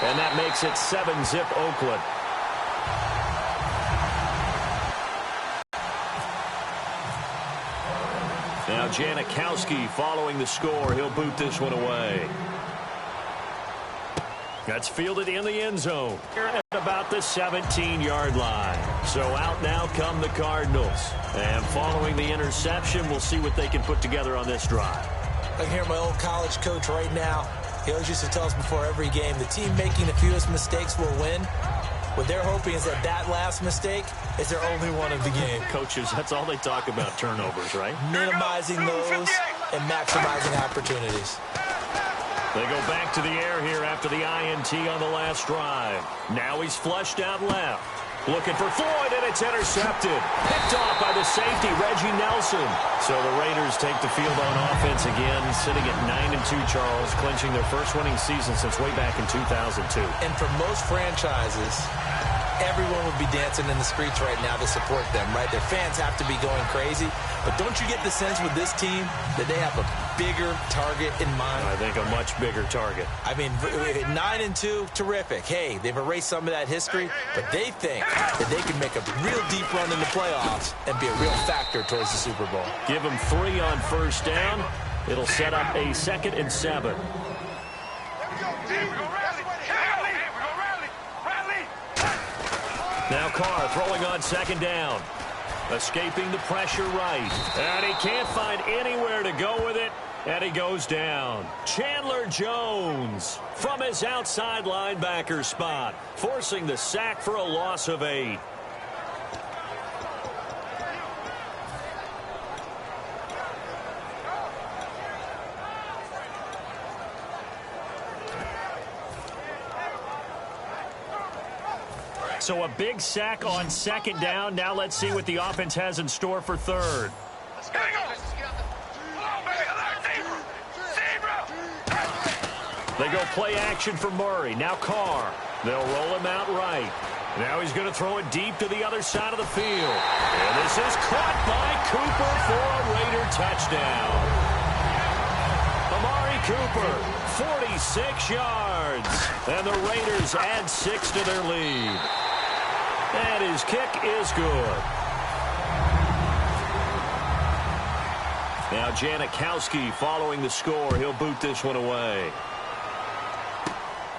And that makes it 7-zip Oakland. Now Janikowski following the score. He'll boot this one away. That's fielded in the end zone at about the 17-yard line. So out now come the Cardinals. And following the interception, we'll see what they can put together on this drive. I can hear my old college coach right now. He always used to tell us before every game, the team making the fewest mistakes will win. What they're hoping is that that last mistake is their only one of the game. Coaches, that's all they talk about, turnovers, right? Minimizing those and maximizing opportunities. They go back to the air here after the INT on the last drive. Now he's flushed out left. Looking for Floyd, and it's intercepted. Picked off by the safety, Reggie Nelson. So the Raiders take the field on offense again, sitting at 9-2, Charles, clinching their first winning season since way back in 2002. And for most franchises, everyone would be dancing in the streets right now to support them, right? Their fans have to be going crazy. But don't you get the sense with this team that they have a bigger target in mind? I think a much bigger target. I mean, 9-2, terrific. Hey, they've erased some of that history, but they think that they can make a real deep run in the playoffs and be a real factor towards the Super Bowl. Give them 3 on first down. It'll set up a 2nd and 7. Now Carr throwing on 2nd down. Escaping the pressure right. And he can't find anywhere to go with it. And he goes down. Chandler Jones from his outside linebacker spot, forcing the sack for a loss of 8. So a big sack on 2nd down. Now let's see what the offense has in store for 3rd. They go play action for Murray. Now Carr. They'll roll him out right. Now he's going to throw it deep to the other side of the field. And this is caught by Cooper for a Raider touchdown. Amari Cooper, 46 yards. And the Raiders add 6 to their lead. And his kick is good. Now Janikowski following the score. He'll boot this one away.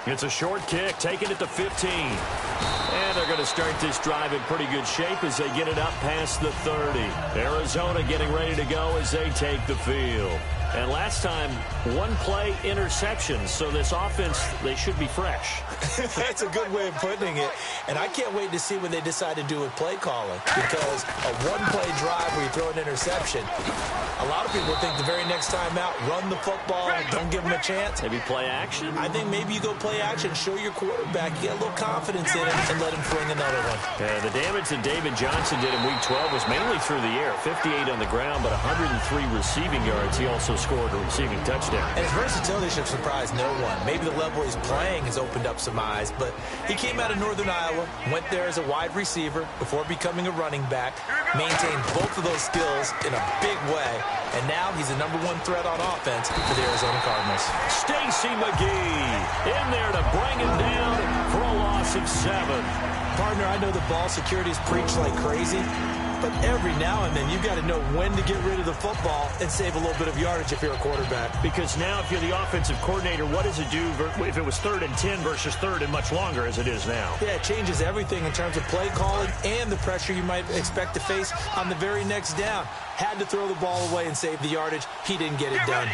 It's a short kick, taking it to 15. And they're going to start this drive in pretty good shape as they get it up past the 30. Arizona getting ready to go as they take the field. And last time, 1-play interceptions. So this offense, they should be fresh. That's a good way of putting it. And I can't wait to see what they decide to do with play calling. Because a 1-play drive where you throw an interception, a lot of people think the very next time out, run the football, don't give them a chance. Maybe play action? I think maybe you go play action, show your quarterback, you get a little confidence in him, and let him fling another one. The damage that David Johnson did in Week 12 was mainly through the air. 58 on the ground, but 103 receiving yards. He also scored a receiving touchdown. And his versatility should surprise no one. Maybe the level he's playing has opened up some eyes, but he came out of Northern Iowa, went there as a wide receiver before becoming a running back, maintained both of those skills in a big way, and now he's the #1 threat on offense for the Arizona Cardinals. Stacy McGee in there to bring him down for a loss of 7. Partner, I know the ball security is preached like crazy, but every now and then you've got to know when to get rid of the football and save a little bit of yardage if you're a quarterback. Because now if you're the offensive coordinator, what does it do if it was 3rd and 10 versus 3rd and much longer as it is now? Yeah, it changes everything in terms of play calling and the pressure you might expect to face on the very next down. Had to throw the ball away and save the yardage. He didn't get it done.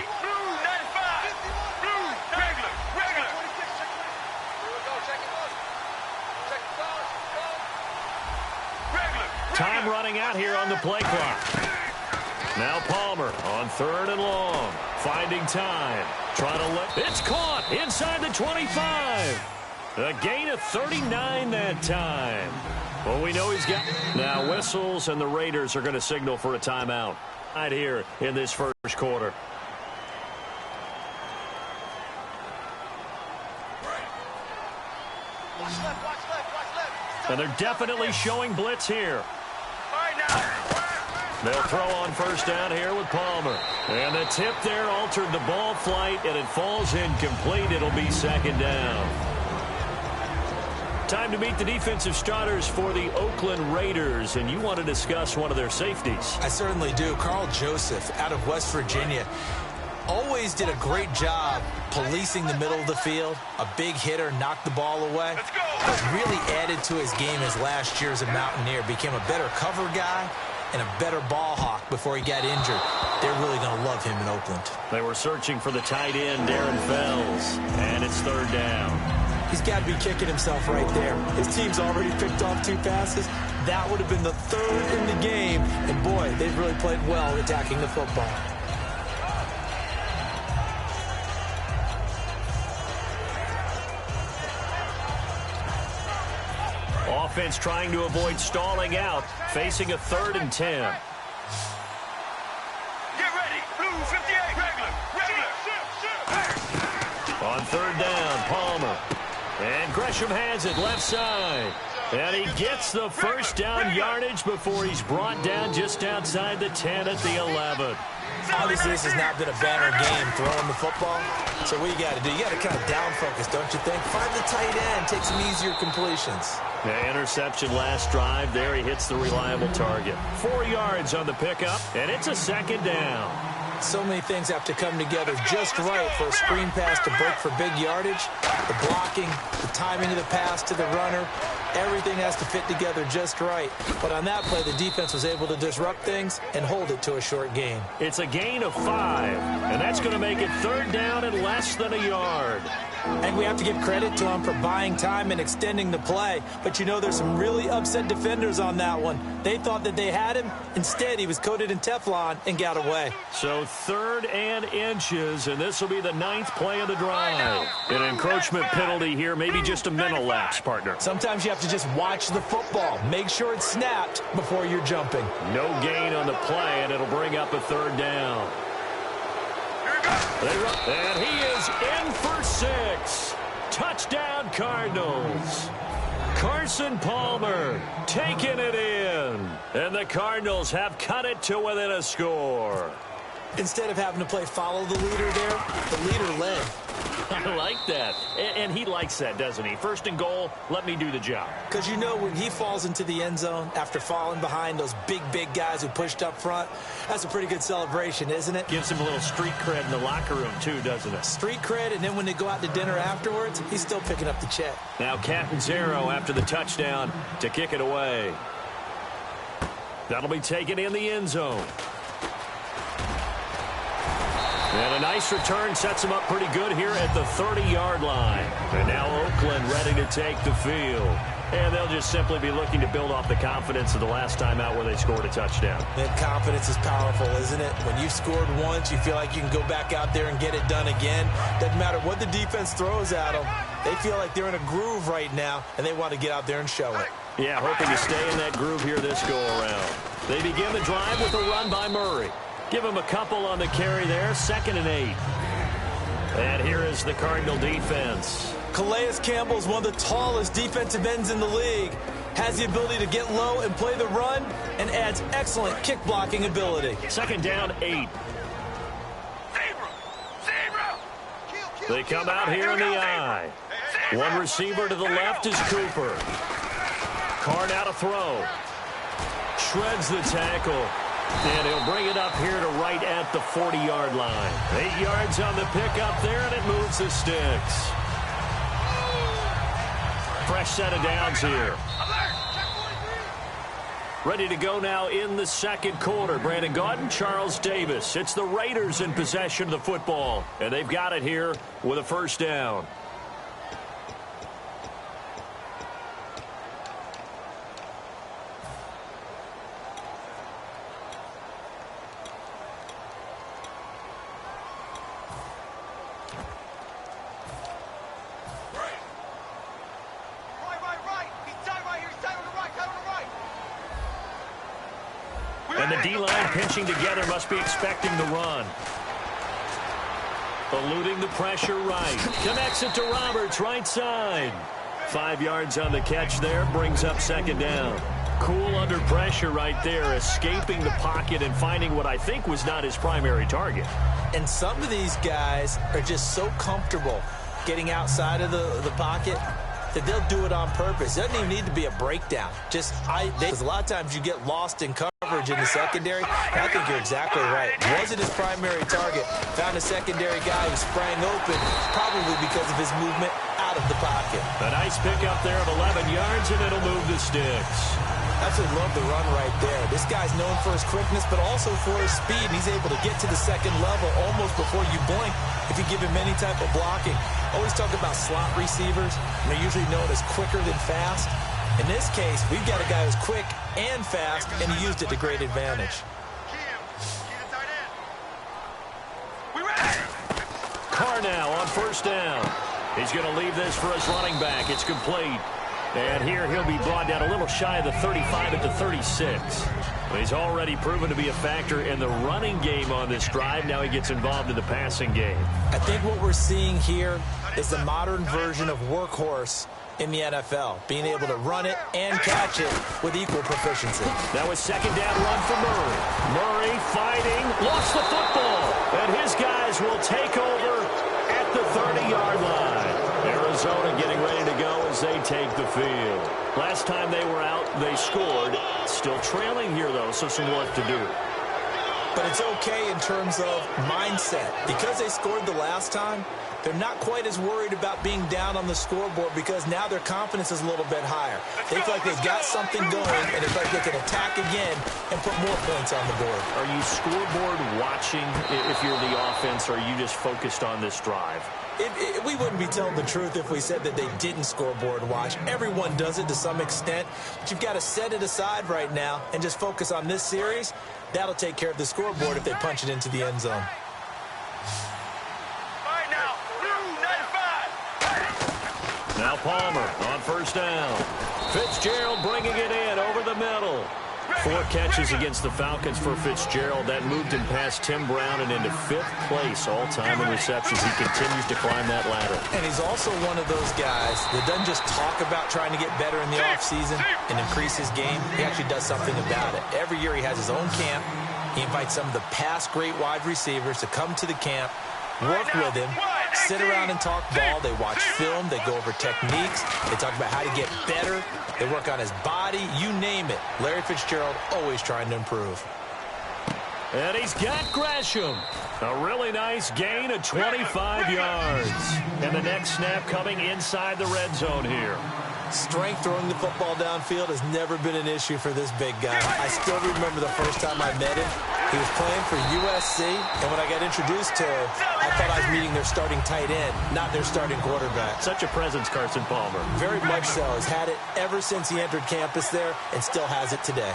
Time running out here on the play clock. Now Palmer on 3rd and long. Finding time. Trying to let... It's caught inside the 25. A gain of 39 that time. Well, we know he's got... Now whistles, and the Raiders are going to signal for a timeout right here in this first quarter. And they're definitely showing blitz here. They'll throw on first down here with Palmer. And the tip there altered the ball flight, and it falls incomplete. It'll be 2nd down. time to meet the defensive starters for the Oakland Raiders, and you want to discuss one of their safeties. I certainly do. Carl Joseph out of West Virginia always did a great job policing the middle of the field. A big hitter, knocked the ball away. But really added to his game as last year as a Mountaineer. Became a better cover guy and a better ball hawk before he got injured. They're really going to love him in Oakland. They were searching for the tight end, Darren Fells, and it's third down. He's got to be kicking himself right there. His team's already picked off 2 passes. That would have been the 3rd in the game. And, boy, they've really played well attacking the football. Offense trying to avoid stalling out, facing a 3rd and 10. Get ready. Blue 58. Regular. On 3rd down, Palmer. And Gresham has it left side. And he gets the first down yardage before he's brought down just outside the 10 at the 11. Obviously, this has not been a banner game throwing the football. So what you got to do, you got to kind of down focus, don't you think? Find the tight end, take some easier completions. The interception last drive. There he hits the reliable target. 4 yards on the pickup, and it's a 2nd down. So many things have to come together just right for a screen pass to break for big yardage. The blocking, the timing of the pass to the runner, everything has to fit together just right. But on that play, the defense was able to disrupt things and hold it to a short gain. It's a gain of 5, and that's going to make it 3rd down and less than a yard. And we have to give credit to him for buying time and extending the play. But, you know, there's some really upset defenders on that one. They thought that they had him. Instead, he was coated in Teflon and got away. So 3rd and inches, and this will be the 9th play of the drive. An encroachment penalty here, maybe just a mental lapse, partner. Sometimes you have to just watch the football. Make sure it's snapped before you're jumping. No gain on the play, and it'll bring up a 3rd down. And he is in for 6. Touchdown, Cardinals. Carson Palmer taking it in. And the Cardinals have cut it to within a score. Instead of having to play follow the leader there, the leader led. I like that. And he likes that, doesn't he? 1st and goal, let me do the job. Because, you know, when he falls into the end zone after falling behind those big guys who pushed up front, that's a pretty good celebration, isn't it? Gives him a little street cred in the locker room, too, doesn't it? Street cred, and then when they go out to dinner afterwards, he's still picking up the check. Now Catanzaro after the touchdown to kick it away. That'll be taken in the end zone. And a nice return sets him up pretty good here at the 30-yard line. And now Oakland ready to take the field. And they'll just simply be looking to build off the confidence of the last time out where they scored a touchdown. That confidence is powerful, isn't it? When you've scored once, you feel like you can go back out there and get it done again. Doesn't matter what the defense throws at them. They feel like they're in a groove right now, and they want to get out there and show it. Yeah, hoping to stay in that groove here this go-around. They begin the drive with a run by Murray. Give him a couple on the carry there, 2nd and 8. And here is the Cardinal defense. Calais Campbell is one of the tallest defensive ends in the league. Has the ability to get low and play the run, and adds excellent kick blocking ability. 2nd down, 8. They come out here in the eye. One receiver to the left is Cooper. Card out a throw. Shreds the tackle. And he'll bring it up here to right at the 40-yard line. 8 yards on the pickup there, and it moves the sticks. Fresh set of downs here. Ready to go now in the 2nd quarter. Brandon Gaudin, Charles Davis. It's the Raiders in possession of the football, and they've got it here with a 1st down. And the D-line pinching together, must be expecting the run. Eluding the pressure right. Connects it to Roberts, right side. 5 yards on the catch there, brings up 2nd down. Cool under pressure right there, escaping the pocket and finding what I think was not his primary target. And some of these guys are just so comfortable getting outside of the pocket. that they'll do it on purpose. It doesn't even need to be a breakdown. Because a lot of times you get lost in coverage in the secondary. And I think you're exactly right. Wasn't his primary target. Found a secondary guy who sprang open, probably because of his movement out of the pocket. A nice pickup there of 11 yards, and it'll move the sticks. Absolutely love the run right there. This guy's known for his quickness, but also for his speed. He's able to get to the second level almost before you blink if you give him any type of blocking. Always talk about slot receivers, and they're usually known as quicker than fast. In this case, we've got a guy who's quick and fast, and he used it to great advantage. Carr now on first down. He's going to leave this for his running back. It's complete. And here he'll be brought down a little shy of the 35 at the 36. But he's already proven to be a factor in the running game on this drive. Now he gets involved in the passing game. I think what we're seeing here is the modern version of workhorse in the NFL, being able to run it and catch it with equal proficiency. That was second down run for Murray. Murray fighting, lost the football, and his guys will take over at the 30-yard line. Arizona getting ready to go as they take the field. Last time they were out, they scored. Still trailing here, though, so some work to do. But it's okay in terms of mindset. Because they scored the last time, they're not quite as worried about being down on the scoreboard because now their confidence is a little bit higher. They feel like they've got something going, and it's like they can attack again and put more points on the board. Are you scoreboard watching if you're the offense, or are you just focused on this drive? We wouldn't be telling the truth if we said that they didn't scoreboard watch. Everyone does it to some extent, but you've got to set it aside right now and just focus on this series. That'll take care of the scoreboard if they punch it into the end zone. Now Palmer on first down. Fitzgerald bringing it in over the middle. 4 catches against the Falcons for Fitzgerald. That moved him past Tim Brown and into 5th place all-time in receptions. He continues to climb that ladder. And he's also one of those guys that doesn't just talk about trying to get better in the offseason and increase his game. He actually does something about it. Every year he has his own camp. He invites some of the past great wide receivers to come to the camp, work with him, sit around and talk ball. They watch film. They go over techniques. They talk about how to get better. They work on his body. You name it. Larry Fitzgerald always trying to improve. And he's got Gresham. A really nice gain of 25 yards. And the next snap coming inside the red zone here. Strength throwing the football downfield has never been an issue for this big guy. I still remember the first time I met him. He was playing for USC, and when I got introduced to him, I thought I was meeting their starting tight end, not their starting quarterback. Such a presence, Carson Palmer. Very much so. Has had it ever since he entered campus there and still has it today.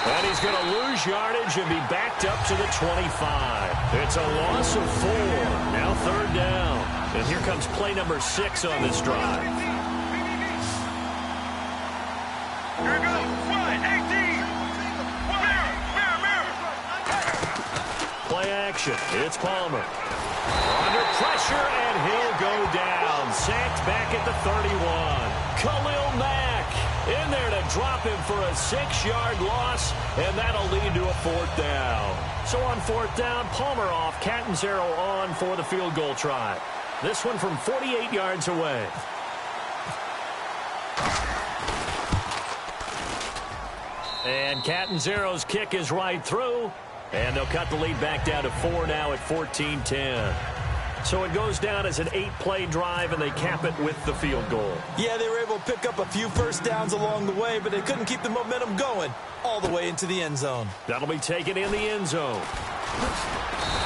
And he's going to lose yardage and be backed up to the 25. It's a loss of 4. Now 3rd down. And here comes play number 6 on this drive. Here we go. 18. Play action. It's Palmer. Under pressure, and he'll go down. Sacked back at the 31. Khalil Mack in there to drop him for a 6-yard loss, and that'll lead to a 4th down. So on 4th down, Palmer off, Catanzaro on for the field goal try. This one from 48 yards away. And Catanzaro's kick is right through, and they'll cut the lead back down to 4 now at 14-10. So it goes down as an 8-play drive, and they cap it with the field goal. Yeah, they were able to pick up a few first downs along the way, but they couldn't keep the momentum going all the way into the end zone. That'll be taken in the end zone.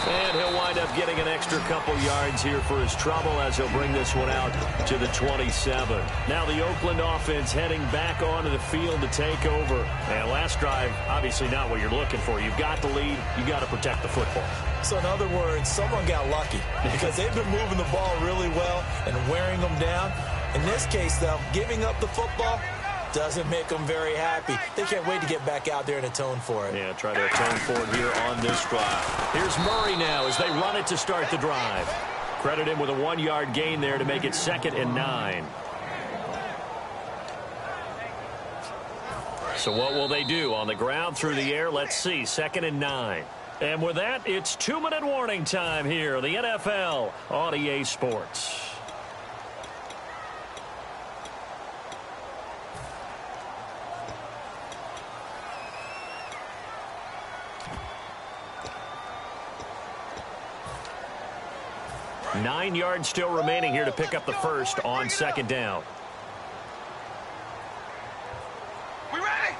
And he'll wind up getting an extra couple yards here for his trouble as he'll bring this one out to the 27. Now the Oakland offense heading back onto the field to take over. And last drive, obviously not what you're looking for. You've got the lead. You've got to protect the football. So in other words, someone got lucky because they've been moving the ball really well and wearing them down. In this case, though, giving up the football, Doesn't make them very happy. They can't wait to get back out there and atone for it. Yeah, try to atone for it here on this drive. Here's Murray now as they run it to start the drive. Credit him with a 1-yard gain there to make it 2nd and 9. So what will they do? On the ground, through the air, let's see. 2nd and 9. And with that, it's 2-minute warning time here on the NFL on EA Sports. Nine yards still remaining here to pick up the first on 2nd down. We ready?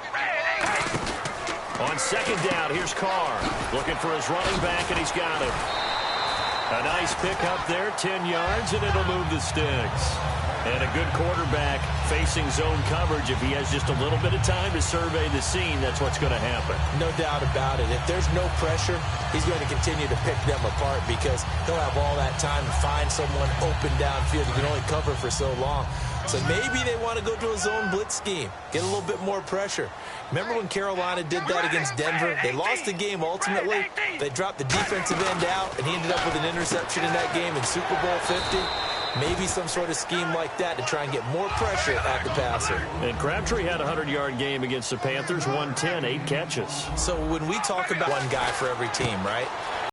On 2nd down, here's Carr. Looking for his running back, and he's got him. A nice pick up there, 10 yards, and it'll move the sticks. And a good quarterback facing zone coverage. If he has just a little bit of time to survey the scene, that's what's going to happen. No doubt about it. If there's no pressure, he's going to continue to pick them apart because he'll have all that time to find someone open downfield. You can only cover for so long. So maybe they want to go to a zone blitz scheme, get a little bit more pressure. Remember when Carolina did that against Denver? They lost the game ultimately. They dropped the defensive end out, and he ended up with an interception in that game in Super Bowl 50. Maybe some sort of scheme like that to try and get more pressure at the passer. And Crabtree had a 100-yard game against the Panthers, 110, 8 catches. So when we talk about one guy for every team, right?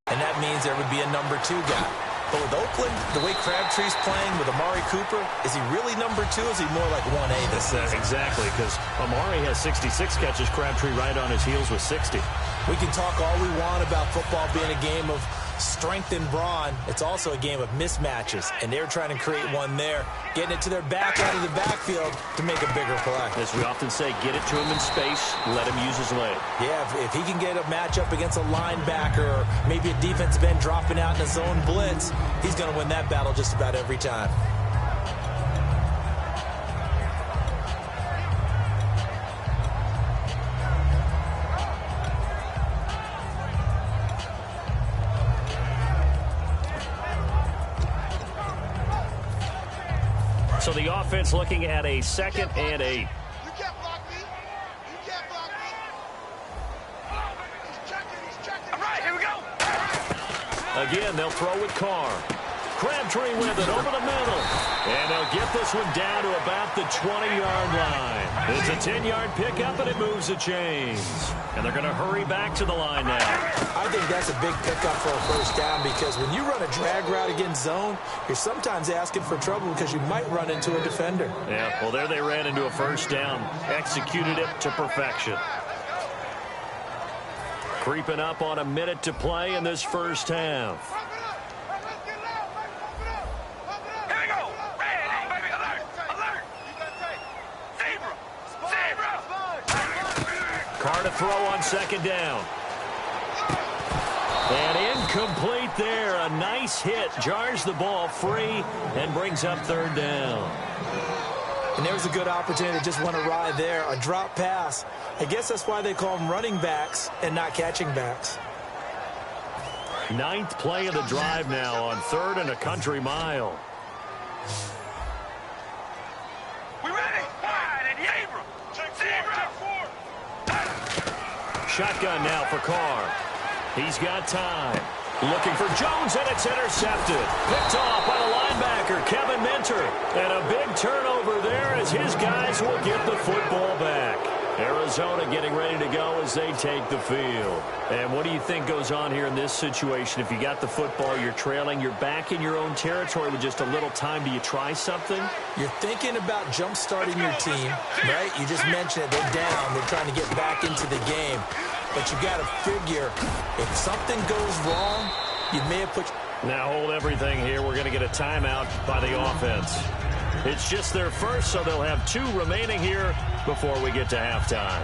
And that means there would be a number 2 guy. But with Oakland, the way Crabtree's playing with Amari Cooper, is he really number 2 or is he more like 1A this season? Exactly, because Amari has 66 catches, Crabtree right on his heels with 60. We can talk all we want about football being a game of strength and brawn. It's also a game of mismatches, and they're trying to create one there, getting it to their back out of the backfield to make a bigger play. As we often say, get it to him in space, let him use his leg. Yeah, if he can get a matchup against a linebacker or maybe a defensive end dropping out in a zone blitz, he's going to win that battle just about every time. So the offense looking at a 2nd and 8. You can't block me. You can't block me. He's checking. All right, here we go. Again, they'll throw with Carr. Crabtree with it over the middle. And they'll get this one down to about the 20-yard line. It's a 10-yard pickup, and it moves the chains. And they're going to hurry back to the line now. I think that's a big pickup for a first down because when you run a drag route against zone, you're sometimes asking for trouble because you might run into a defender. Yeah, well, there they ran into a first down. Executed it to perfection. Creeping up on a minute to play in this first half. Carr to throw on 2nd down. And incomplete there. A nice hit. Jars the ball free and brings up 3rd down. And there's a good opportunity to just want to ride there. A drop pass. I guess that's why they call them running backs and not catching backs. 9th play of the drive now on 3rd and a country mile. We ready? Wide and Abram. Shotgun now for Carr. He's got time. Looking for Jones, and it's intercepted. Picked off by the linebacker, Kevin Minter. And a big turnover there as his guys will get the football back. Arizona getting ready to go as they take the field. And what do you think goes on here in this situation? If you got the football, you're trailing, you're back in your own territory with just a little time. Do you try something? You're thinking about jump-starting your team, right? You just mentioned it. They're down. They're trying to get back into the game. But you got to figure if something goes wrong, you may have put... Now hold everything here. We're going to get a timeout by the offense. It's just their first, so they'll have 2 remaining here before we get to halftime.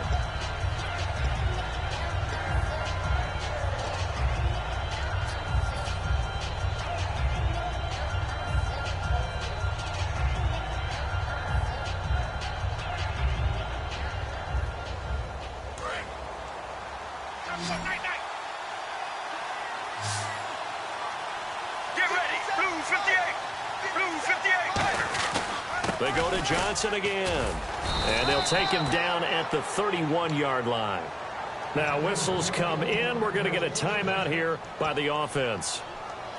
Get ready. Blue 58. Blue 58. They go to Johnson again. And they'll take him down at the 31-yard line. Now whistles come in. We're going to get a timeout here by the offense.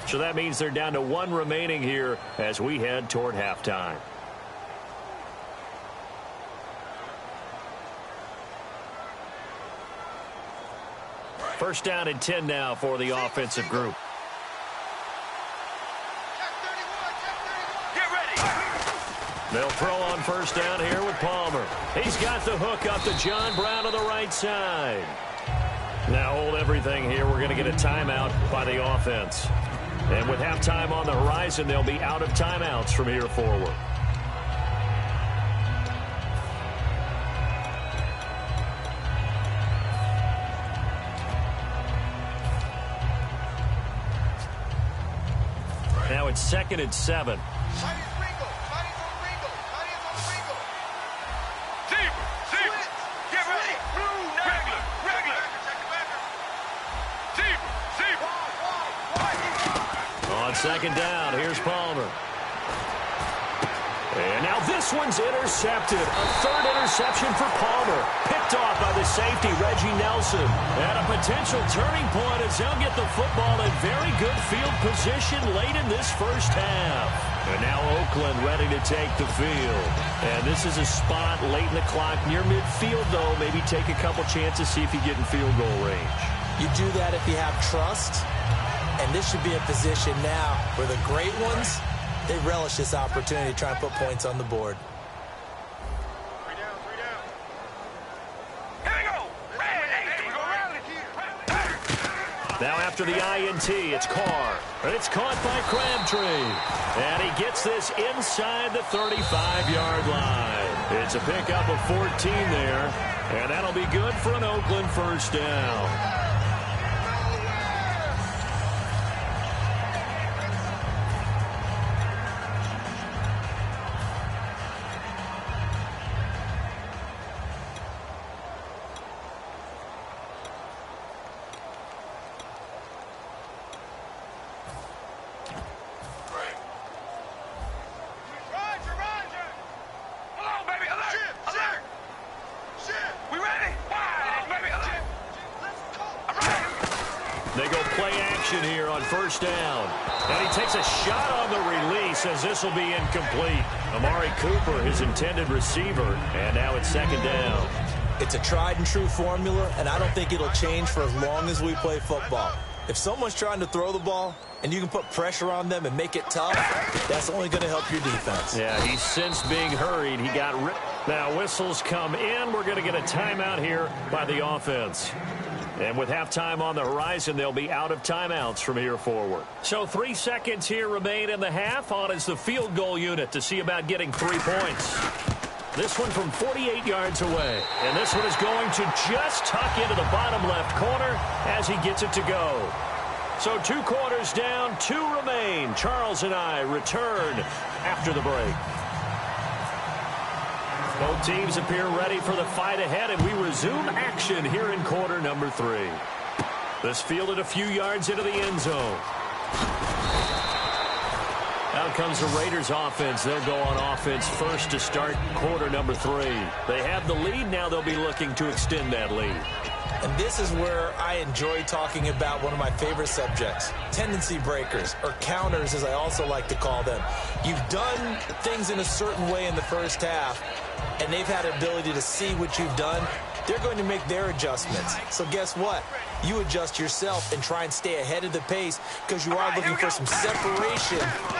So that means they're down to 1 remaining here as we head toward halftime. First down and 10 now for the offensive group. Get ready. They'll throw on first down here with Palmer. He's got the hook up to John Brown to the right side. Now hold everything here. We're going to get a timeout by the offense. And with halftime on the horizon, they'll be out of timeouts from here forward. Now it's 2nd and 7. On second down, here's Palmer. And now this one's intercepted. A third interception for Palmer. Picked off by the safety, Reggie Nelson. At a potential turning point as they'll get the football in very good field position late in this first half. And now Oakland ready to take the field. And this is a spot late in the clock near midfield, though. Maybe take a couple chances, see if you get in field goal range. You do that if you have trust. And this should be a position now where the great ones, they relish this opportunity to try and put points on the board. 3 down, 3 down. Here we go. Now after the INT, it's Carr. And it's caught by Crabtree. And he gets this inside the 35-yard line. It's a pickup of 14 there. And that'll be good for an Oakland first down. They go play action here on first down. And he takes a shot on the release as this will be incomplete. Amari Cooper, his intended receiver, and now it's second down. It's a tried and true formula, and I don't think it'll change for as long as we play football. If someone's trying to throw the ball and you can put pressure on them and make it tough, that's only going to help your defense. Yeah, he sensed being hurried. He got ripped. Now whistles come in. We're going to get a timeout here by the offense. And with halftime on the horizon, they'll be out of timeouts from here forward. So 3 seconds here remain in the half. On is the field goal unit to see about getting 3 points. This one from 48 yards away. And this one is going to just tuck into the bottom left corner as he gets it to go. So 2 quarters down, 2 remain. Charles and I return after the break. Both teams appear ready for the fight ahead, and we resume action here in quarter number 3. This fielded a few yards into the end zone. Out comes the Raiders offense. They'll go on offense first to start quarter number 3. They have the lead. Now they'll be looking to extend that lead. And this is where I enjoy talking about one of my favorite subjects, tendency breakers, or counters as I also like to call them. You've done things in a certain way in the first half, and they've had the ability to see what you've done. They're going to make their adjustments. So guess what? You adjust yourself and try and stay ahead of the pace because you are looking for some separation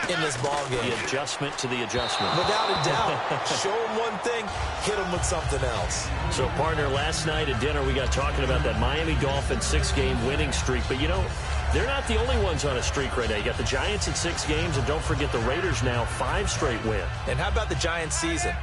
in this ballgame. The adjustment to the adjustment. Without a doubt. Show them one thing, hit them with something else. So, partner, last night at dinner we got talking about that Miami Dolphins 6-game winning streak. But, you know, they're not the only ones on a streak right now. You got the Giants at 6 games, and don't forget the Raiders now 5 straight wins. And how about the Giants season?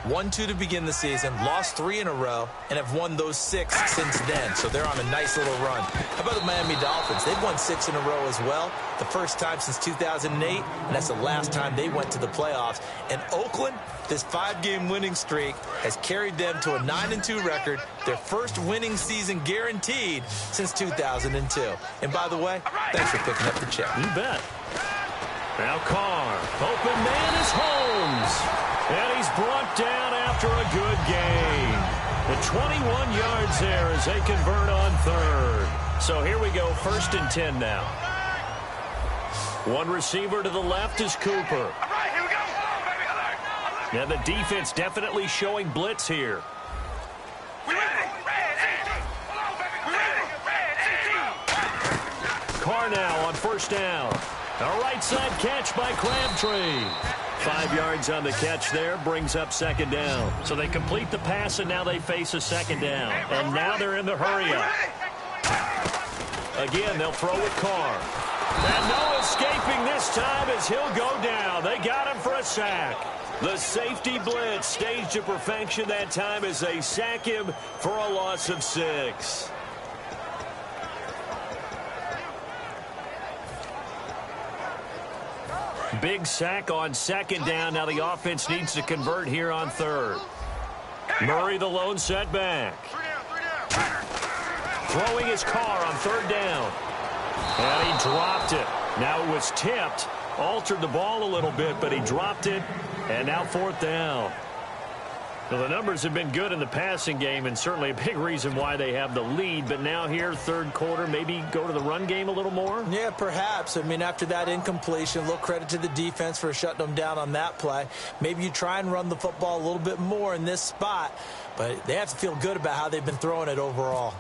1-2 to begin the season, lost 3 in a row, and have won those 6 since then. So they're on a nice little run. How about the Miami Dolphins? They've won 6 in a row as well. The first time since 2008, and that's the last time they went to the playoffs. And Oakland, this 5-game winning streak has carried them to a 9-2 record, their first winning season guaranteed since 2002. And by the way, thanks for picking up the check. You bet. Now Carr, open man is home. Mahomes. And he's brought down after a good gain. The 21 yards there as they convert on third. So here we go, 1st and 10 now. One receiver to the left is Cooper. All right, here we go. Baby, alert. Now the defense definitely showing blitz here. We ready. Carr now on 1st down. A right side catch by Crabtree. 5 yards on the catch there, brings up 2nd down. So they complete the pass, and now they face a 2nd down. And now they're in the hurry-up. Again, they'll throw with Carr. And no escaping this time as he'll go down. They got him for a sack. The safety blitz staged to perfection that time as they sack him for a loss of 6. Big sack on 2nd down. Now the offense needs to convert here on 3rd. Murray the lone setback. Throwing his Carr on 3rd down. And he dropped it. Now it was tipped. Altered the ball a little bit, but he dropped it. And now 4th down. Well, the numbers have been good in the passing game, and certainly a big reason why they have the lead. But now here, 3rd quarter, maybe go to the run game a little more? Yeah, perhaps. I mean, after that incompletion, a little credit to the defense for shutting them down on that play. Maybe you try and run the football a little bit more in this spot. But they have to feel good about how they've been throwing it overall.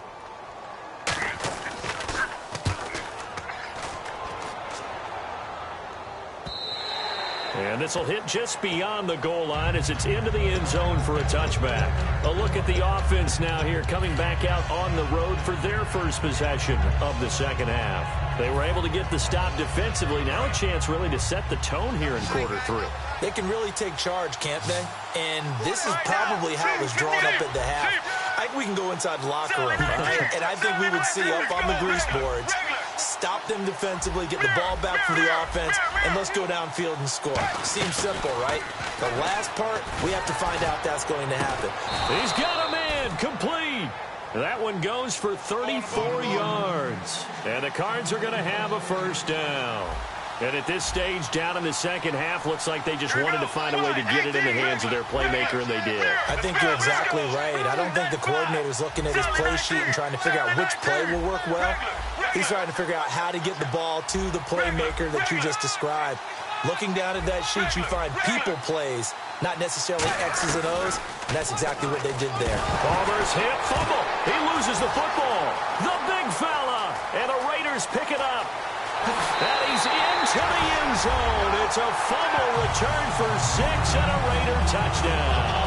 And this will hit just beyond the goal line as it's into the end zone for a touchback. A look at the offense now here coming back out on the road for their first possession of the 2nd half. They were able to get the stop defensively. Now a chance really to set the tone here in quarter 3. They can really take charge, can't they? And this is probably how it was drawn up at the half. I think we can go inside the locker room, right? And I think we would see up on the grease boards, stop them defensively, get the ball back for the offense, and let's go downfield and score. Seems simple, right? The last part, we have to find out that's going to happen. He's got a man complete. That one goes for 34 yards. And the Cards are going to have a 1st down. And at this stage, down in the 2nd half, looks like they just wanted to find a way to get it in the hands of their playmaker, and they did. I think you're exactly right. I don't think the coordinator's looking at his play sheet and trying to figure out which play will work well. He's trying to figure out how to get the ball to the playmaker that you just described. Looking down at that sheet, you find people plays, not necessarily X's and O's, and that's exactly what they did there. Palmer's hit, fumble. He loses the football. The big fella, and the Raiders pick it up. And he's into the end zone. It's a fumble return for 6 and a Raider touchdown.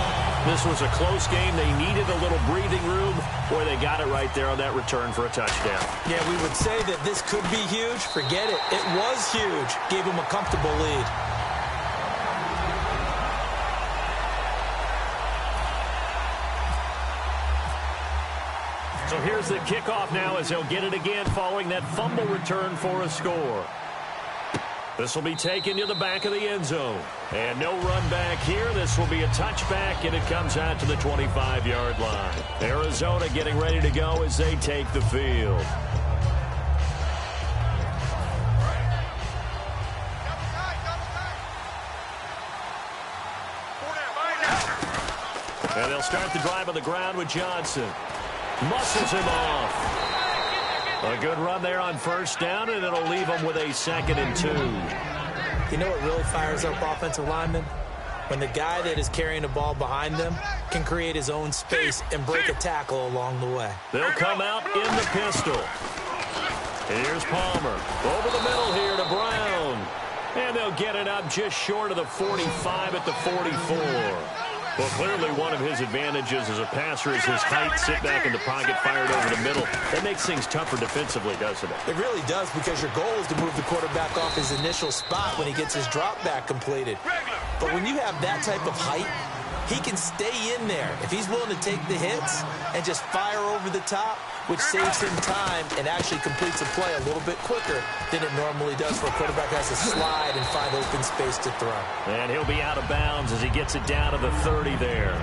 This was a close game. They needed a little breathing room. Boy, they got it right there on that return for a touchdown. Yeah, we would say that this could be huge. Forget it. It was huge. Gave him a comfortable lead. So here's the kickoff now as they'll get it again following that fumble return for a score. This will be taken to the back of the end zone. And no run back here. This will be a touchback, and it comes out to the 25-yard line. Arizona getting ready to go as they take the field. And they'll start the drive on the ground with Johnson. Muscles him off. A good run there on 1st down, and it'll leave them with a 2nd and 2. You know what really fires up offensive linemen? When the guy that is carrying the ball behind them can create his own space and break a tackle along the way. They'll come out in the pistol. Here's Palmer. Over the middle here to Brown. And they'll get it up just short of the 45 at the 44. Well, clearly one of his advantages as a passer is his height, sit back in the pocket, fired over the middle. That makes things tougher defensively, doesn't it? It really does, because your goal is to move the quarterback off his initial spot when he gets his drop back completed. But when you have that type of height, he can stay in there if he's willing to take the hits and just fire over the top, which saves him time and actually completes a play a little bit quicker than it normally does for a quarterback who has to slide and find open space to throw. And he'll be out of bounds as he gets it down to the 30 there.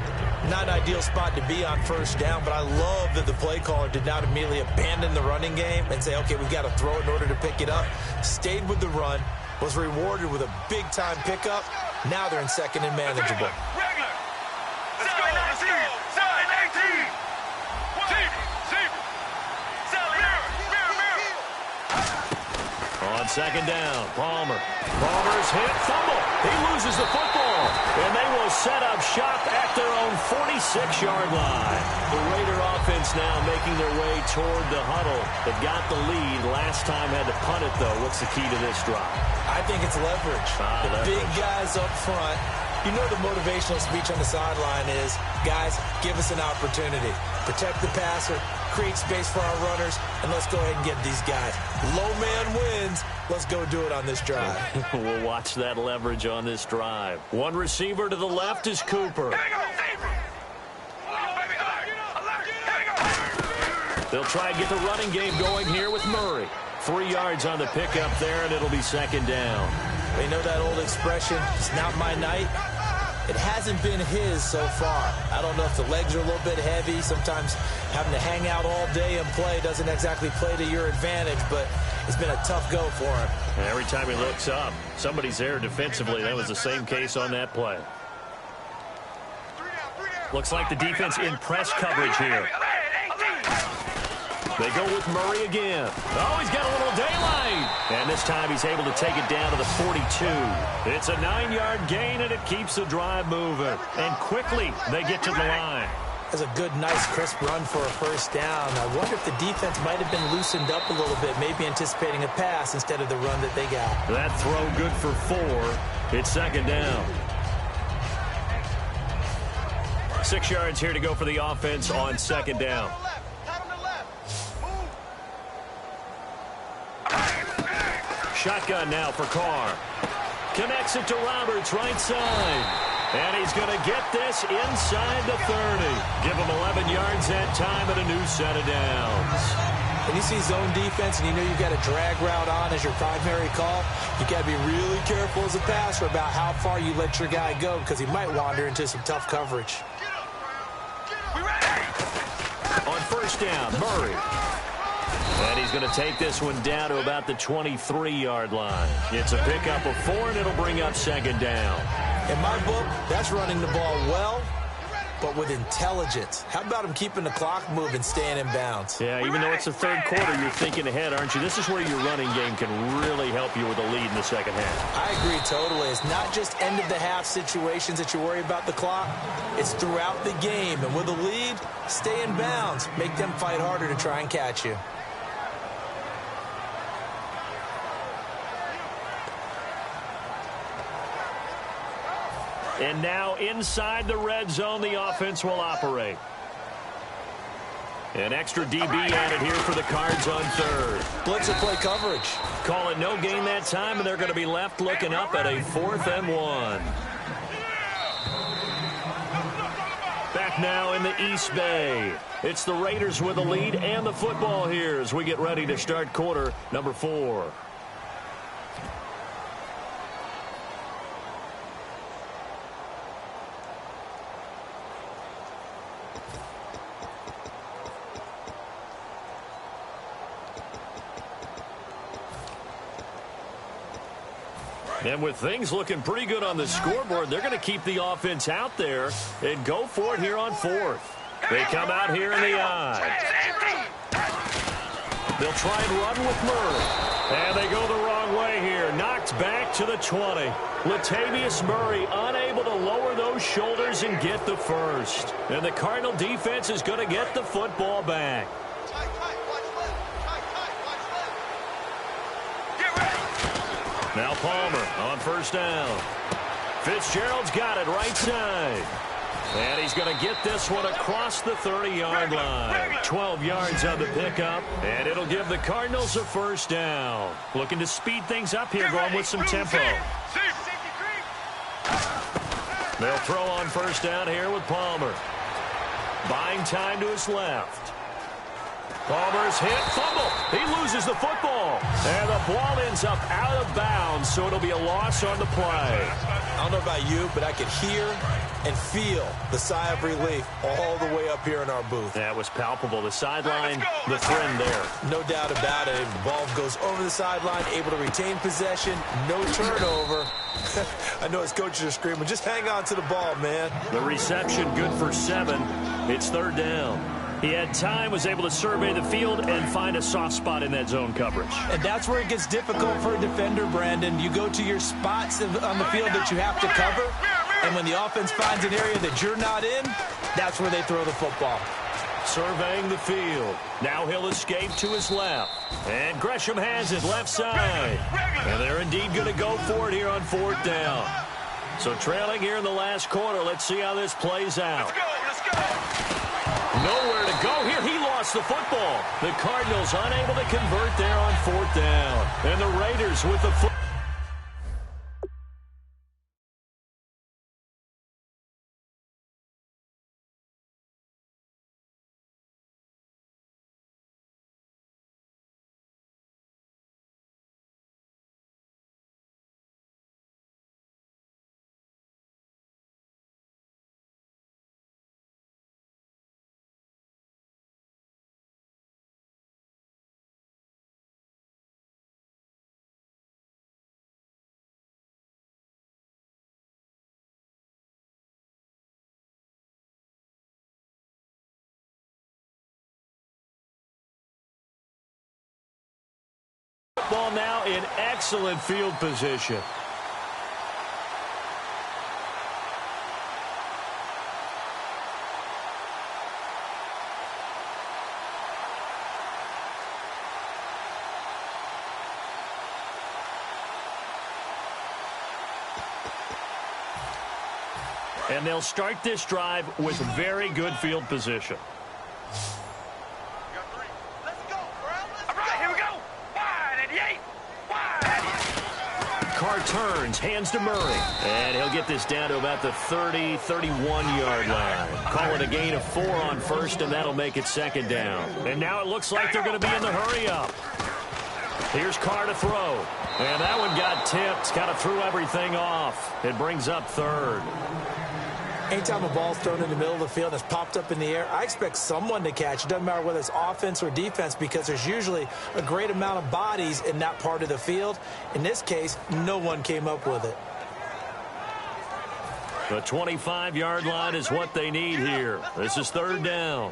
Not an ideal spot to be on 1st down, but I love that the play caller did not immediately abandon the running game and say, okay, we've got to throw it in order to pick it up. Stayed with the run, was rewarded with a big-time pickup, Now they're in second and manageable. Regular. Let's go. Let's go. Side 18. On second down, Palmer. Palmer's hit, fumble. He loses the football, and they will set up shop at their own 46-yard line. The Raider offense now making their way toward the huddle. They've got the lead. Last time had to punt it, though. What's the key to this drive? I think it's leverage. The big guys up front. You know the motivational speech on the sideline is, guys, give us an opportunity. Protect the passer, create space for our runners, and let's go ahead and get these guys. Low man wins. Let's go do it on this drive. We'll watch that leverage on this drive. One receiver to the left is Cooper. They'll try and get the running game going here with Murray. 3 yards on the pickup there, and it'll be second down. They know that old expression, it's not my night. It hasn't been his so far. I don't know if the legs are a little bit heavy. Sometimes having to hang out all day and play doesn't exactly play to your advantage, but it's been a tough go for him. Every time he looks up, somebody's there defensively. That was the same case on that play. Looks like the defense in press coverage here. They go with Murray again. Oh, he's got a little daylight. And this time he's able to take it down to the 42. It's a 9-yard gain, and it keeps the drive moving. And quickly, they get to the line. That's a good, nice, crisp run for a first down. I wonder if the defense might have been loosened up a little bit, maybe anticipating a pass instead of the run that they got. That throw good for 4. It's second down. 6 yards here to go for the offense on second down. Shotgun now for Carr. Connects it to Roberts, right side. And he's going to get this inside the 30. Give him 11 yards that time and a new set of downs. When you see zone defense and you know you've got a drag route on as your primary call, you got to be really careful as a passer about how far you let your guy go because he might wander into some tough coverage. On first down, Murray. And he's going to take this one down to about the 23-yard line. It's a pickup of 4, and it'll bring up second down. In my book, that's running the ball well, but with intelligence. How about him keeping the clock moving, staying in bounds? Yeah, even though it's the third quarter, you're thinking ahead, aren't you? This is where your running game can really help you with a lead in the second half. I agree totally. It's not just end-of-the-half situations that you worry about the clock. It's throughout the game. And with a lead, stay in bounds. Make them fight harder to try and catch you. And now inside the red zone, the offense will operate. An extra DB added here for the Cards on third. Blitzer play coverage. Call it no gain that time, and they're going to be left looking up at a 4th and 1. Back now in the East Bay. It's the Raiders with the lead and the football here as we get ready to start quarter number 4. And with things looking pretty good on the scoreboard, they're going to keep the offense out there and go for it here on 4th. They come out here in the I. They'll try and run with Murray. And they go the wrong way here. Knocked back to the 20. Latavius Murray unable to lower those shoulders and get the first. And the Cardinal defense is going to get the football back. Now Palmer on first down. Fitzgerald's got it right side. And he's going to get this one across the 30-yard line. 12 yards on the pickup, and it'll give the Cardinals a first down. Looking to speed things up here, going with some tempo. They'll throw on first down here with Palmer. Buying time to his left. Palmer's hit, fumble. He loses the football. And the ball ends up out of bounds, so it'll be a loss on the play. I don't know about you, but I could hear and feel the sigh of relief all the way up here in our booth. That was palpable. The sideline, the friend there. No doubt about it. The ball goes over the sideline, able to retain possession, no turnover. I know his coaches are screaming, just hang on to the ball, man. The reception good for 7. It's third down. He had time, was able to survey the field and find a soft spot in that zone coverage. And that's where it gets difficult for a defender, Brandon. You go to your spots on the field that you have to cover, and when the offense finds an area that you're not in, that's where they throw the football. Surveying the field. Now he'll escape to his left. And Gresham has it left side. And they're indeed going to go for it here on fourth down. So trailing here in the last quarter. Let's see how this plays out. Let's go. Nowhere to go here. He lost the football. The Cardinals unable to convert there on fourth down. And the Raiders with the football. Ball now in excellent field position. And they'll start this drive with very good field position. Carr turns, hands to Murray. And he'll get this down to about the 30, 31-yard line. Call it a gain of 4 on first, and that'll make it second down. And now it looks like they're going to be in the hurry-up. Here's Carr to throw. And that one got tipped, kind of threw everything off. It brings up third. Anytime a ball's thrown in the middle of the field and it's popped up in the air, I expect someone to catch. It doesn't matter whether it's offense or defense because there's usually a great amount of bodies in that part of the field. In this case, no one came up with it. The 25-yard line is what they need here. This is third down.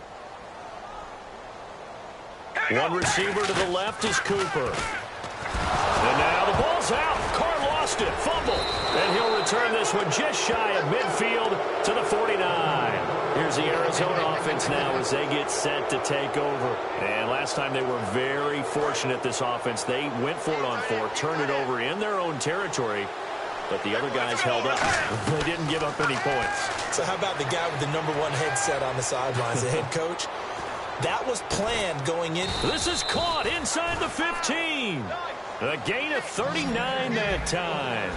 One receiver to the left is Cooper. And now the ball's out. Carr lost it. Fumble. And he'll return this one just shy of midfield to the 49. Here's the Arizona offense now as they get set to take over. And last time they were very fortunate, this offense. They went for it on 4, turned it over in their own territory, but the other guys held up. They didn't give up any points. So how about the guy with the #1 headset on the sidelines, the head coach? That was planned going in. This is caught inside the 15. A gain of 39 that time.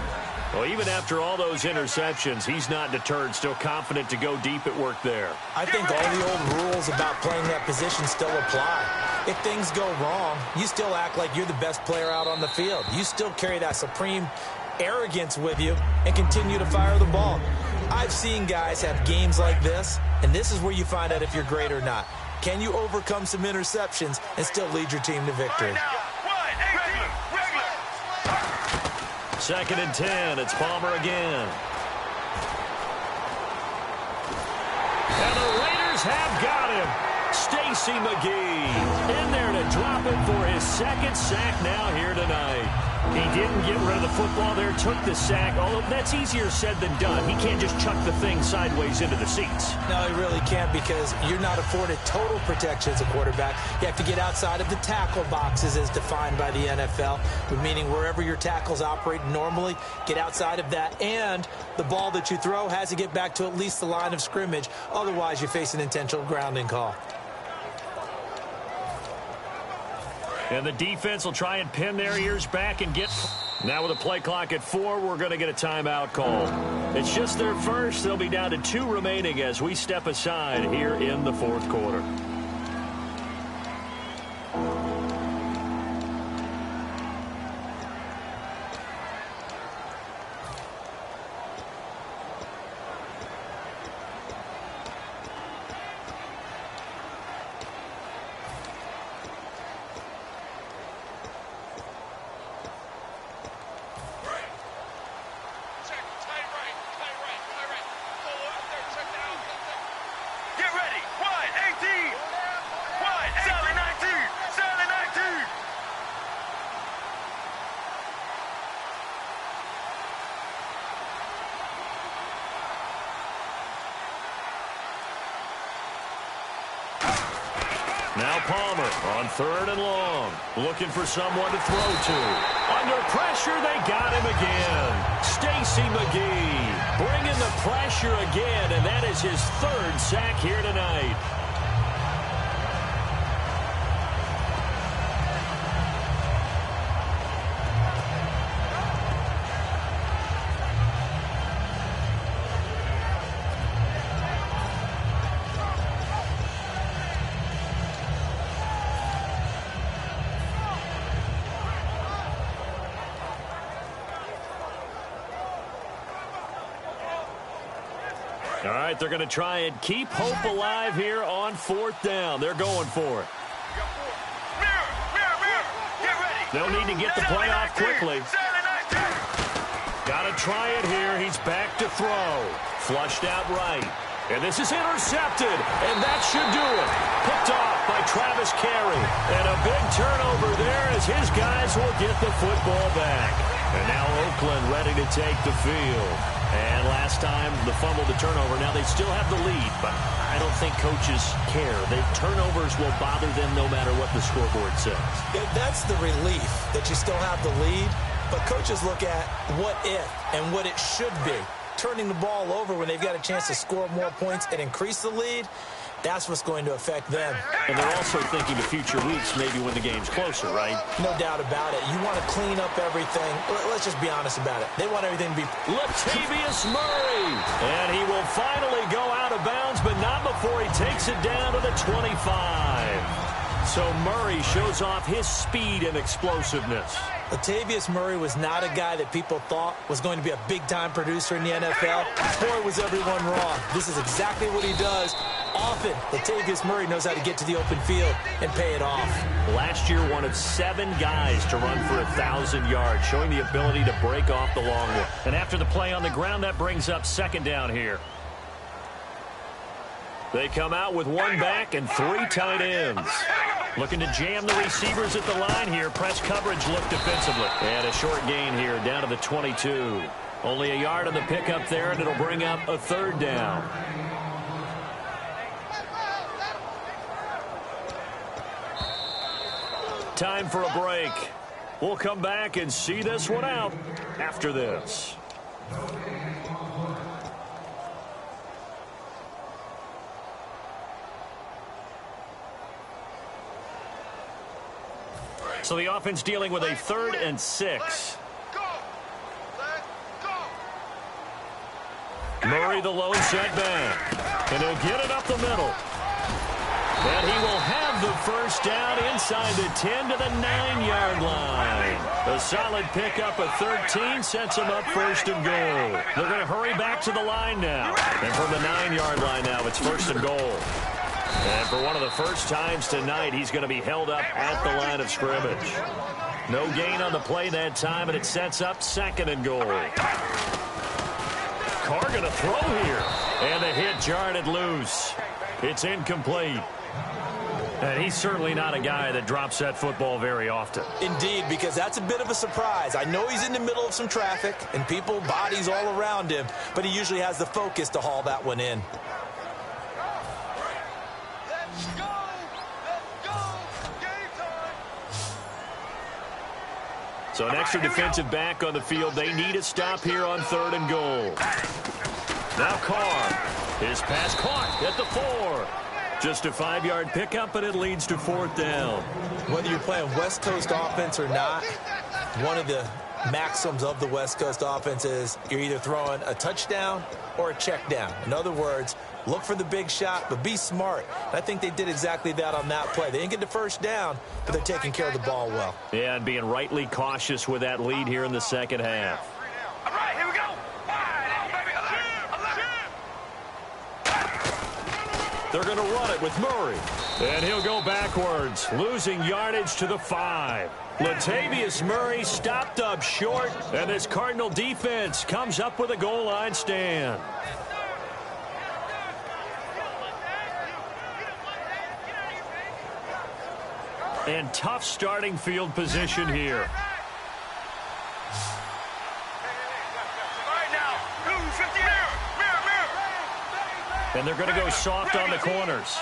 Well, even after all those interceptions, he's not deterred, still confident to go deep at work there. I think all the old rules about playing that position still apply. If things go wrong, you still act like you're the best player out on the field. You still carry that supreme arrogance with you and continue to fire the ball. I've seen guys have games like this, and this is where you find out if you're great or not. Can you overcome some interceptions and still lead your team to victory? Second and 10. It's Palmer again. And the Raiders have got him. Stacy McGee in there to drop it for his second sack now here tonight. He didn't get rid of the football there, took the sack, although that's easier said than done. He can't just chuck the thing sideways into the seats. No, he really can't because you're not afforded total protection as a quarterback. You have to get outside of the tackle boxes as defined by the NFL, meaning wherever your tackles operate normally, get outside of that, and the ball that you throw has to get back to at least the line of scrimmage. Otherwise, you face an intentional grounding call. And the defense will try and pin their ears back and get... Now with a play clock at 4, we're going to get a timeout call. It's just their first. They'll be down to 2 remaining as we step aside here in the fourth quarter. Now Palmer on 3rd and long. Looking for someone to throw to. Under pressure, they got him again. Stacy McGee bringing the pressure again, and that is his 3rd sack here tonight. All right, they're going to try and keep hope alive here on 4th down. They're going for it. They'll need to get the play off quickly. Got to try it here. He's back to throw. Flushed out right. And this is intercepted. And that should do it. Picked off by Travis Carey. And a big turnover there as his guys will get the football back. And now Oakland ready to take the field. And last time, the fumble to turnover. Now they still have the lead, but I don't think coaches care. Turnovers will bother them no matter what the scoreboard says. Yeah, that's the relief that you still have the lead. But coaches look at what if and what it should be. Turning the ball over when they've got a chance to score more points and increase the lead, that's what's going to affect them. And they're also thinking to future weeks, maybe when the game's closer, right? No doubt about it. You want to clean up everything. Let's just be honest about it. They want everything to be... Latavius Murray. And he will finally go out of bounds, but not before he takes it down to the 25. So Murray shows off his speed and explosiveness. Latavius Murray was not a guy that people thought was going to be a big-time producer in the NFL. Boy, was everyone wrong. This is exactly what he does. Often, Latavius Murray knows how to get to the open field and pay it off. Last year, one of 7 guys to run for 1,000 yards, showing the ability to break off the long one. And after the play on the ground, that brings up 2nd down here. They come out with 1 back and 3 tight ends. Looking to jam the receivers at the line here. Press coverage look defensively. And a short gain here down to the 22. Only a yard on the pickup there, and it'll bring up a 3rd down. Time for a break. We'll come back and see this one out after this. So the offense dealing with a 3rd and 6. Murray the lone setback. And he'll get it up the middle. And he will have the 1st down inside the 10 to the 9-yard line. A solid pickup of 13 sets him up 1st and goal. They're going to hurry back to the line now. And from the 9-yard line now, it's 1st and goal. And for one of the first times tonight, he's going to be held up at the line of scrimmage. No gain on the play that time, and it sets up 2nd and goal. Carr going to throw here. And the hit jarred it loose. It's incomplete. And he's certainly not a guy that drops that football very often. Indeed, because that's a bit of a surprise. I know he's in the middle of some traffic and people, bodies all around him, but he usually has the focus to haul that one in. Let's go! Let's go! Game time! So an extra defensive back on the field. They need a stop here on 3rd and goal. Now Carr. His pass caught at the 4. Just a 5-yard pickup, but it leads to 4th down. Whether you're playing West Coast offense or not, one of the maxims of the West Coast offense is you're either throwing a touchdown or a check down. In other words, look for the big shot, but be smart. And I think they did exactly that on that play. They didn't get the 1st down, but they're taking care of the ball well. Yeah, and being rightly cautious with that lead here in the 2nd half. All right, here we go. They're going to run it with Murray. And he'll go backwards, losing yardage to the 5. Latavius Murray stopped up short, and this Cardinal defense comes up with a goal line stand. And tough starting field position here. And they're going to go soft on the corners.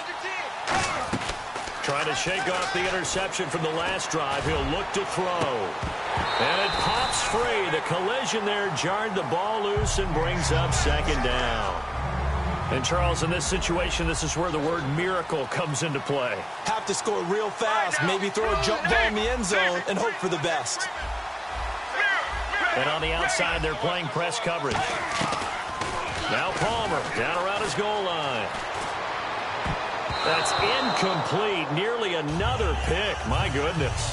Trying to shake off the interception from the last drive. He'll look to throw. And it pops free. The collision there jarred the ball loose and brings up second down. And, Charles, in this situation, this is where the word miracle comes into play. Have to score real fast. Maybe throw a jump ball in the end zone and hope for the best. And on the outside, they're playing press coverage. Now Palmer down around his goal line. That's incomplete. Nearly another pick. My goodness.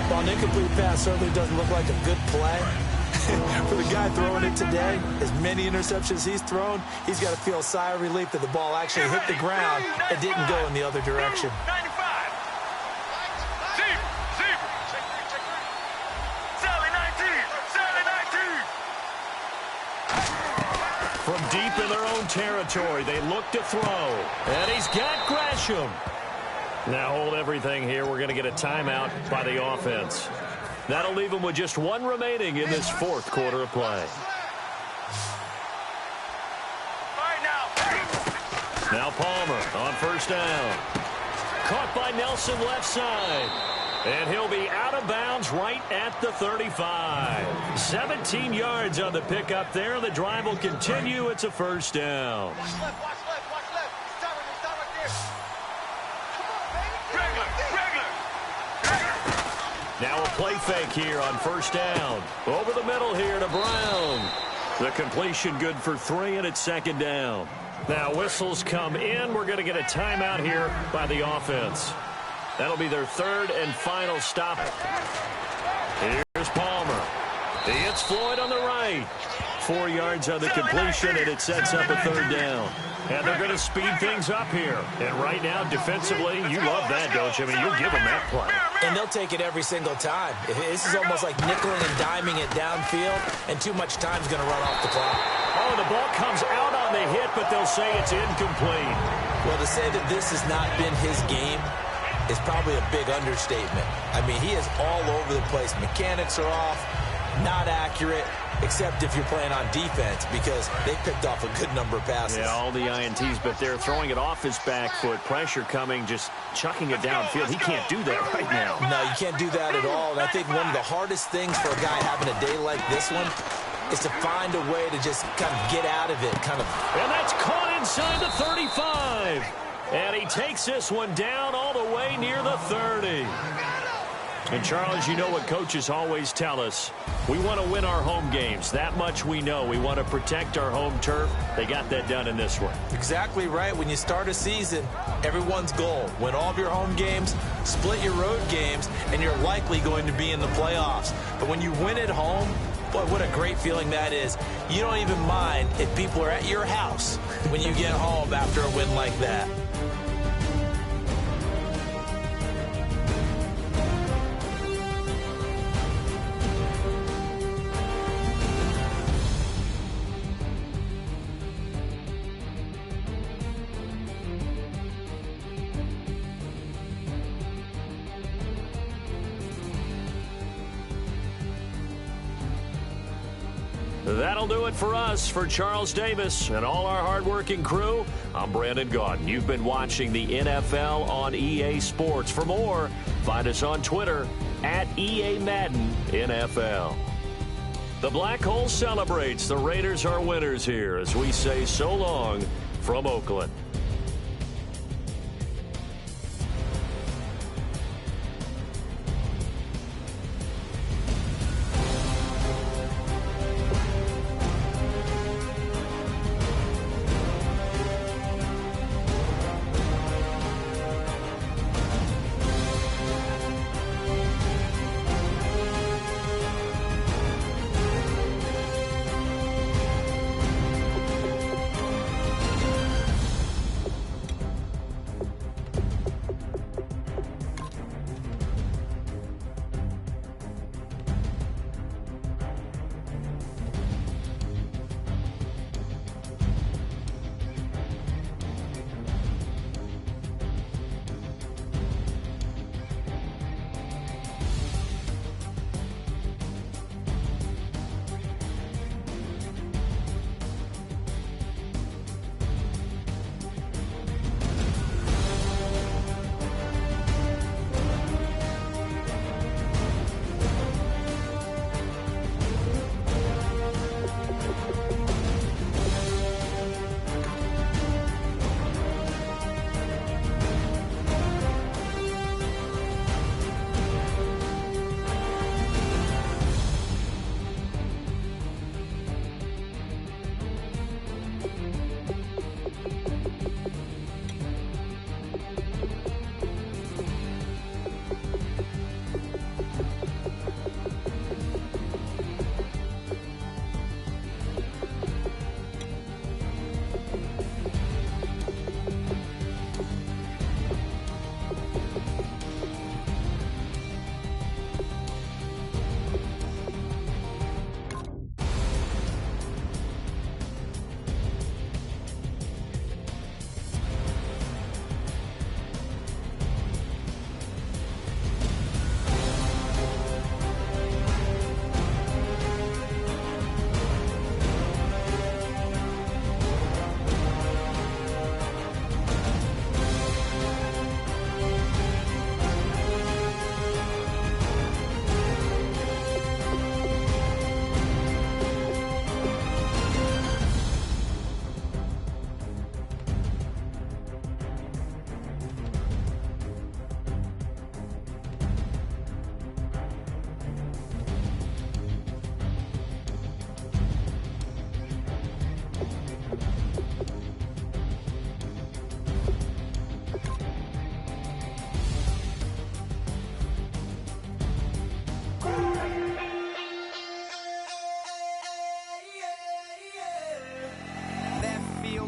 Well, an incomplete pass certainly doesn't look like a good play. For the guy throwing it today, as many interceptions he's thrown, he's got to feel a sigh of relief that the ball actually hit the ground and didn't go in the other direction. 95. Sally 19. Sally 19. From deep in their own territory, they look to throw. And he's got Gresham. Now hold everything here. We're going to get a timeout by the offense. That'll leave them with just one remaining in this fourth quarter of play. Now Palmer on first down. Caught by Nelson left side. And he'll be out of bounds right at the 35. 17 yards on the pickup there. The drive will continue. It's a first down. Watch left. Stop right there. Come on, baby. Regular. Now a play fake here on first down. Over the middle here to Brown. The completion good for 3, and it's second down. Now whistles come in. We're going to get a timeout here by the offense. That'll be their third and final stop. Here's Palmer. He hits Floyd on the right. 4 yards on the completion, and it sets up a third down. And they're going to speed things up here. And right now, defensively, you love that, don't you? I mean, you'll give them that play. And they'll take it every single time. This is almost like nickeling and diming it downfield, and too much time's going to run off the clock. Oh, the ball comes out on the hit, but they'll say it's incomplete. Well, to say that this has not been his game is probably a big understatement. I mean, he is all over the place. Mechanics are off, not accurate, except if you're playing on defense, because they picked off a good number of passes. Yeah, all the INTs, but they're throwing it off his back foot. Pressure coming, just chucking it downfield. He can't do that right now. No, you can't do that at all. And I think one of the hardest things for a guy having a day like this one is to find a way to just kind of get out of it. And that's caught inside the 35. And he takes this one down all the way near the 30. And, Charles, you know what coaches always tell us. We want to win our home games. That much we know. We want to protect our home turf. They got that done in this one. Exactly right. When you start a season, everyone's goal, win all of your home games, split your road games, and you're likely going to be in the playoffs. But when you win at home, boy, what a great feeling that is. You don't even mind if people are at your house when you get home after a win like that. That'll do it for us. For Charles Davis and all our hardworking crew, I'm Brandon Gaudin. You've been watching the NFL on EA Sports. For more, find us on Twitter at EA Madden NFL. The Black Hole celebrates. The Raiders are winners here as we say so long from Oakland.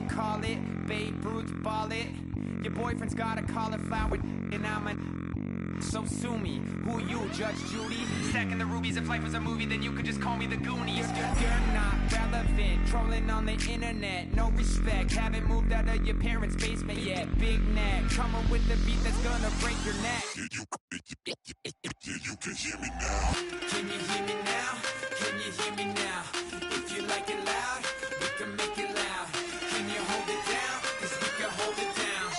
call it, Babe Ruth ball it. Your boyfriend's got a cauliflower, and I'm a... So sue me, who you, Judge Judy? Stacking the rubies, if life was a movie, then you could just call me the Goonies. You're not relevant, trolling on the internet, no respect. Haven't moved out of your parents' basement yet. Big neck, coming with the beat that's gonna break your neck. You can hear me now. Can you hear me now? Can you hear me now? If you like it loud, we can make it loud. Can you hold it down? 'Cause we can hold it down.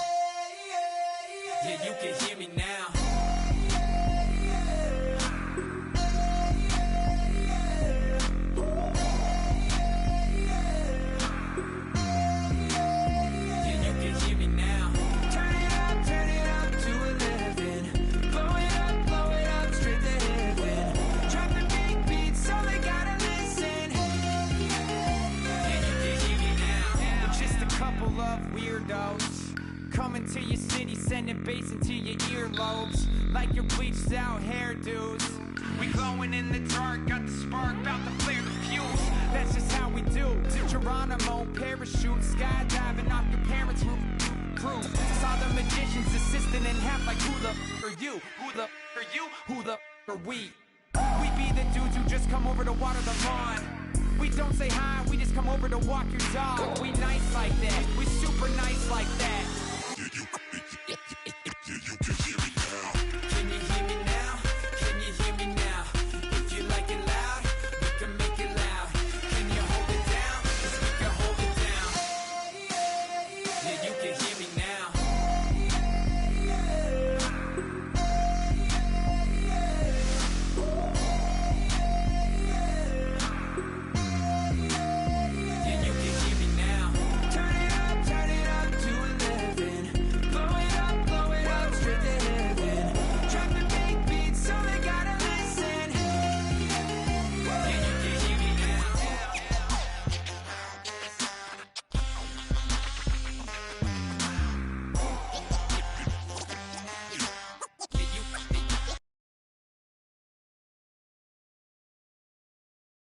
Yeah, you can hear me now. Coming to your city, sending bass into your earlobes, like your bleached out hairdos. We glowing in the dark, got the spark, bout to flare the fuse. That's just how we do. To Geronimo, parachute, skydiving off your parents' roof. Crew, saw the magician's assistant in half, like who the are you? Who the are you? Who the are we? We be the dudes who just come over to water the lawn. We don't say hi, we just come over to walk your dog. We nice like that, we super nice like that.